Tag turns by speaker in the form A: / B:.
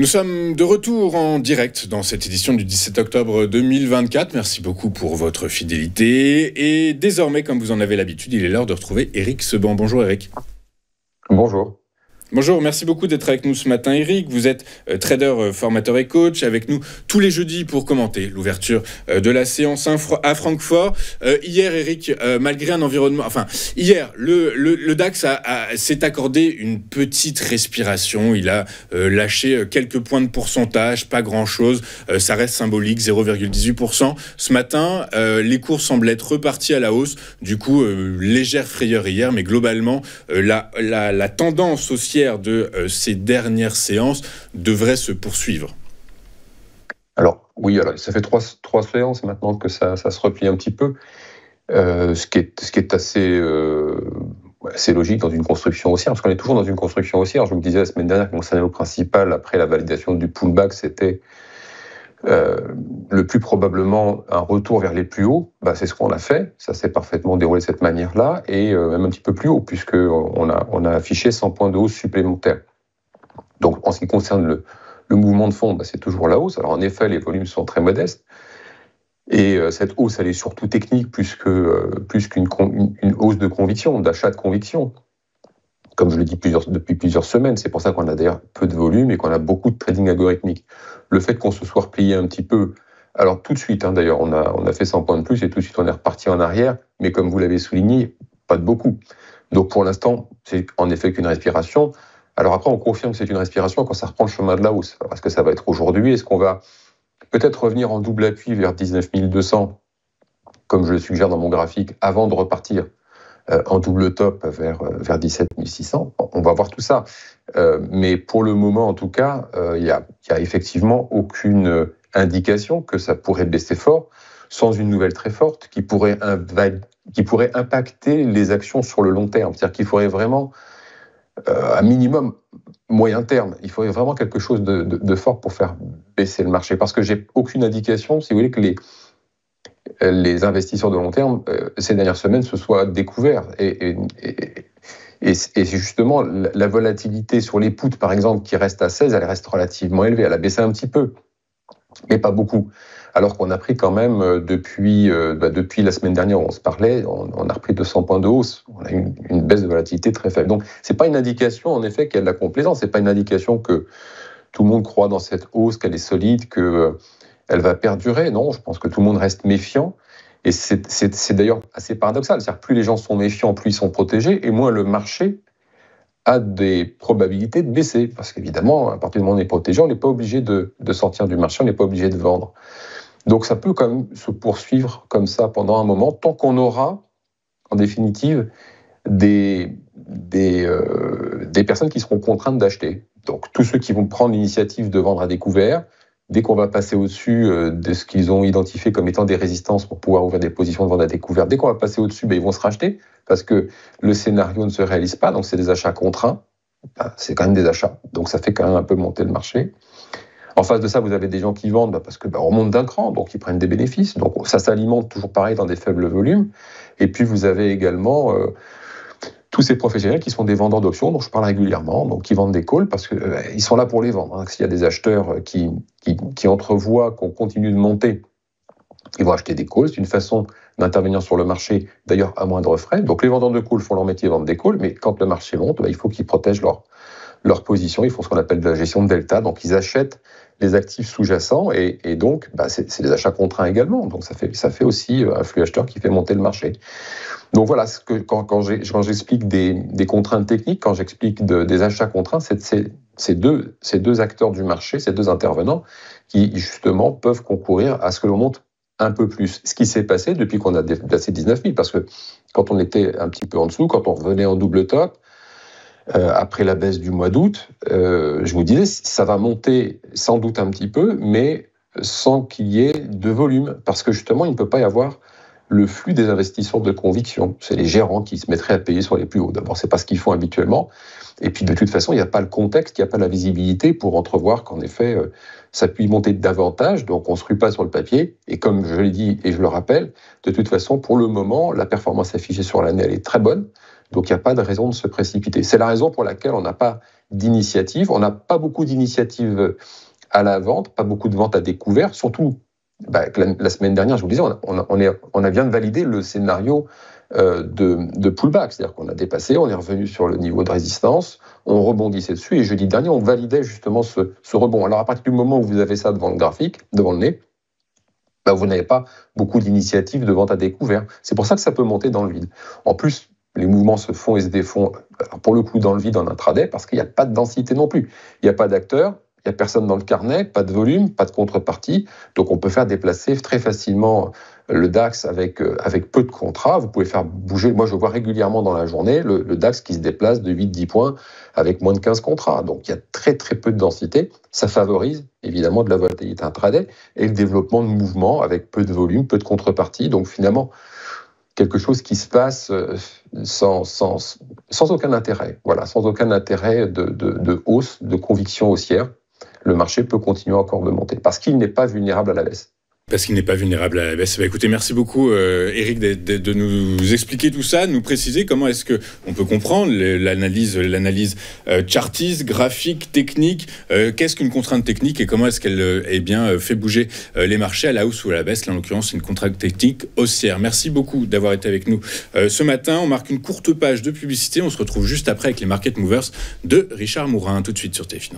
A: Nous sommes de retour en direct dans cette édition du 17 octobre 2024. Merci beaucoup pour votre fidélité. Et désormais, comme vous en avez l'habitude, il est l'heure de retrouver Éric Seban. Bonjour Éric.
B: Bonjour.
A: Bonjour, merci beaucoup d'être avec nous ce matin Éric. Vous êtes trader, formateur et coach avec nous tous les jeudis pour commenter l'ouverture de la séance à Francfort. Hier Éric, malgré un environnement... Hier, le DAX s'est accordé une petite respiration. Il a lâché quelques points de pourcentage, pas grand-chose. Ça reste symbolique, 0,18%. Ce matin, les cours semblent être repartis à la hausse. Du coup, légère frayeur hier, mais globalement, la tendance haussière de ces dernières séances devrait se poursuivre.
B: Alors ça fait trois séances maintenant que ça se replie un petit peu, ce qui est assez logique dans une construction haussière, parce qu'on est toujours dans une construction haussière. Je vous le disais la semaine dernière que mon scénario principal après la validation du pullback, c'était le plus probablement un retour vers les plus hauts. C'est ce qu'on a fait, ça s'est parfaitement déroulé de cette manière-là, et même un petit peu plus haut, puisqu'on a affiché 100 points de hausse supplémentaires. Donc en ce qui concerne le mouvement de fond, c'est toujours la hausse. Alors en effet, les volumes sont très modestes, et cette hausse, elle est surtout technique plus qu'une hausse de conviction, d'achat de conviction. Comme je le dis depuis plusieurs semaines, c'est pour ça qu'on a d'ailleurs peu de volume et qu'on a beaucoup de trading algorithmique. Le fait qu'on se soit replié un petit peu, alors tout de suite, d'ailleurs, on a fait 100 points de plus et tout de suite on est reparti en arrière, mais comme vous l'avez souligné, pas de beaucoup. Donc pour l'instant, c'est en effet qu'une respiration. Alors après, on confirme que c'est une respiration quand ça reprend le chemin de la hausse. Est-ce que ça va être aujourd'hui? Est-ce qu'on va peut-être revenir en double appui vers 19 200, comme je le suggère dans mon graphique, avant de repartir en double top vers 17 600. On va voir tout ça. Mais pour le moment, en tout cas, il y a effectivement aucune indication que ça pourrait baisser fort, sans une nouvelle très forte qui pourrait impacter les actions sur le long terme. C'est-à-dire qu'il faudrait vraiment, à minimum, moyen terme, il faudrait vraiment quelque chose de fort pour faire baisser le marché. Parce que j'ai aucune indication, si vous voulez, que les investisseurs de long terme, ces dernières semaines, se soient découverts. Et c'est justement la volatilité sur les puts, par exemple, qui reste à 16, elle reste relativement élevée. Elle a baissé un petit peu, mais pas beaucoup. Alors qu'on a pris quand même, depuis la semaine dernière où on se parlait, on a repris 200 points de hausse. On a une baisse de volatilité très faible. Donc, c'est pas une indication, en effet, qu'il y a de la complaisance. C'est pas une indication que tout le monde croit dans cette hausse, qu'elle est solide, elle va perdurer. Non, je pense que tout le monde reste méfiant. Et c'est d'ailleurs assez paradoxal. C'est-à-dire plus les gens sont méfiants, plus ils sont protégés, et moins le marché a des probabilités de baisser. Parce qu'évidemment, à partir du moment où on est protégé, on n'est pas obligé de sortir du marché, on n'est pas obligé de vendre. Donc ça peut quand même se poursuivre comme ça pendant un moment, tant qu'on aura, en définitive, des personnes qui seront contraintes d'acheter. Donc tous ceux qui vont prendre l'initiative de vendre à découvert, dès qu'on va passer au-dessus de ce qu'ils ont identifié comme étant des résistances pour pouvoir ouvrir des positions de vente à découvert, dès qu'on va passer au-dessus, ils vont se racheter parce que le scénario ne se réalise pas, donc c'est des achats contraints, c'est quand même des achats, donc ça fait quand même un peu monter le marché. En face de ça, vous avez des gens qui vendent parce que on monte d'un cran, donc ils prennent des bénéfices, donc ça s'alimente toujours pareil dans des faibles volumes. Et puis vous avez également tous ces professionnels qui sont des vendeurs d'options, dont je parle régulièrement, donc qui vendent des calls parce qu'ils sont là pour les vendre. S'il y a des acheteurs qui entrevoient qu'on continue de monter, ils vont acheter des calls. C'est une façon d'intervenir sur le marché, d'ailleurs à moindre frais. Donc les vendeurs de calls font leur métier, vendent des calls, mais quand le marché monte, il faut qu'ils protègent leur position. Ils font ce qu'on appelle de la gestion de delta, donc ils achètent les actifs sous-jacents et donc c'est des achats contraints également. Donc ça fait aussi un flux acheteur qui fait monter le marché. Donc voilà, quand j'explique des contraintes techniques, quand j'explique des achats contraints, c'est ces deux acteurs du marché, ces deux intervenants, qui justement peuvent concourir à ce que l'on monte un peu plus. Ce qui s'est passé depuis qu'on a déplacé 19 000, parce que quand on était un petit peu en dessous, quand on revenait en double top, après la baisse du mois d'août, je vous disais, ça va monter sans doute un petit peu, mais sans qu'il y ait de volume, parce que justement, il ne peut pas y avoir le flux des investisseurs de conviction. C'est les gérants qui se mettraient à payer sur les plus hauts. D'abord, c'est pas ce qu'ils font habituellement. Et puis, de toute façon, il n'y a pas le contexte, il n'y a pas la visibilité pour entrevoir qu'en effet, ça puisse monter davantage. Donc, on ne se rue pas sur le papier. Et comme je l'ai dit et je le rappelle, de toute façon, pour le moment, la performance affichée sur l'année, elle est très bonne. Donc, il n'y a pas de raison de se précipiter. C'est la raison pour laquelle on n'a pas d'initiatives. On n'a pas beaucoup d'initiatives à la vente, pas beaucoup de ventes à découvert, surtout la semaine dernière, je vous le disais, on vient de valider le scénario de pullback, c'est-à-dire qu'on a dépassé, on est revenu sur le niveau de résistance, on rebondissait dessus, et jeudi dernier, on validait justement ce rebond. Alors à partir du moment où vous avez ça devant le graphique, devant le nez, vous n'avez pas beaucoup d'initiatives de vente à découvert. C'est pour ça que ça peut monter dans le vide. En plus, les mouvements se font et se défont, pour le coup, dans le vide en intraday, parce qu'il n'y a pas de densité non plus. Il n'y a pas d'acteurs, il n'y a personne dans le carnet, pas de volume, pas de contrepartie. Donc on peut faire déplacer très facilement le DAX avec peu de contrats. Vous pouvez faire bouger, moi je vois régulièrement dans la journée le DAX qui se déplace de 8-10 points avec moins de 15 contrats. Donc il y a très très peu de densité. Ça favorise évidemment de la volatilité intraday et le développement de mouvements avec peu de volume, peu de contrepartie. Donc finalement, quelque chose qui se passe sans aucun intérêt. Voilà, sans aucun intérêt de hausse, de conviction haussière. Le marché peut continuer encore de monter parce qu'il n'est pas vulnérable à la baisse.
A: Parce qu'il n'est pas vulnérable à la baisse. Écoutez, merci beaucoup Eric de nous expliquer tout ça, de nous préciser comment est-ce qu'on peut comprendre l'analyse chartiste, graphique, technique. Qu'est-ce qu'une contrainte technique et comment est-ce qu'elle fait bouger les marchés à la hausse ou à la baisse. Là, en l'occurrence, c'est une contrainte technique haussière. Merci beaucoup d'avoir été avec nous ce matin. On marque une courte page de publicité. On se retrouve juste après avec les Market Movers de Richard Mourin. Tout de suite sur TF Finance.